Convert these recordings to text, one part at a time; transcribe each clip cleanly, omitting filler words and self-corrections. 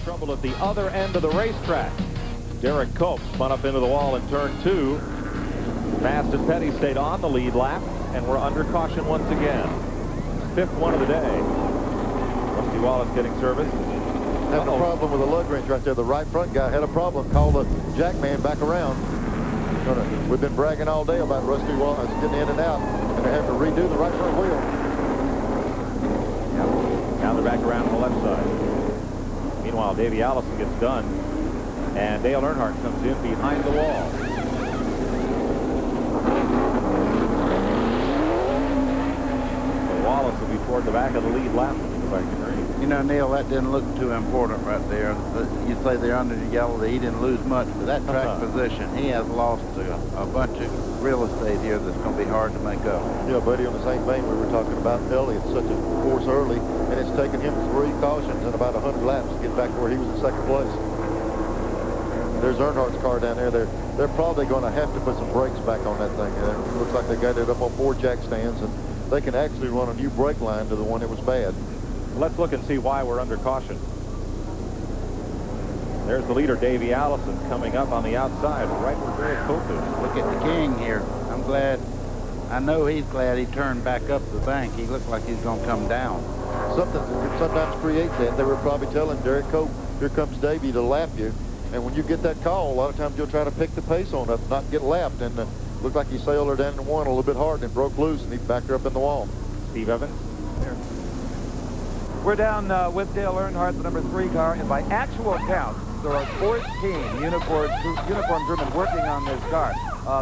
Trouble at the other end of the racetrack. Derrike Cope spun up into the wall in turn 2. Fast and Petty stayed on the lead lap, and we're under caution once again. 5th one of the day. Rusty Wallace getting service. Having a problem with the lug wrench right there. The right front guy had a problem. Called the jack man back around. We've been bragging all day about Rusty Wallace getting in and out, and they have to redo the right front wheel. Yep. Now they're back around on the left side. Meanwhile, Davey Allison gets done, and Dale Earnhardt comes in behind the wall. So Wallace will be toward the back of the lead lap. You know, Neil, that didn't look too important right there. You say they're under the yellow. He didn't lose much, but that track position, he has lost a bunch of real estate here that's going to be hard to make up. Yeah, buddy, on the same vein we were talking about Elliott, such a force early, and it's taken him 3 cautions and about 100 laps to get back where he was in 2nd place. There's Earnhardt's car down there. They're probably going to have to put some brakes back on that thing. And it looks like they got it up on 4 jack stands, and they can actually run a new brake line to the one that was bad. Let's look and see why we're under caution. There's the leader, Davey Allison, coming up on the outside, right where Derrike Cope is. Look at the king here. I'm glad. I know he's glad he turned back up the bank. He looked like he's going to come down. Something that sometimes creates that. They were probably telling Derrike Cope, here comes Davey to lap you. And when you get that call, a lot of times you'll try to pick the pace on up, not get lapped. And looked like he sailed her down to 1 a little bit hard and broke loose, and he backed her up in the wall. Steve Evans. Here. We're down with Dale Earnhardt, the number 3 car, and by actual count, there are 14 uniformed crewmen working on this car.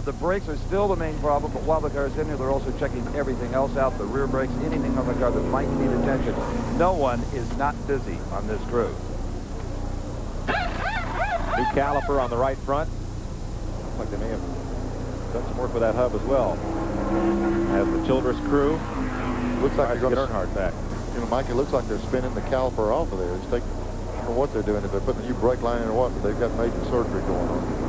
The brakes are still the main problem, but while the car is in here, they're also checking everything else out, the rear brakes, anything on the car that might need attention. No one is not busy on this crew. New caliper on the right front. Looks like they may have done some work with that hub as well. As the Childress crew looks like they're going to get Earnhardt back. You know, Mike, it looks like they're spinning the caliper off of there. It's taking, I don't know what they're doing, if they're putting a new brake line in or what, but they've got major surgery going on.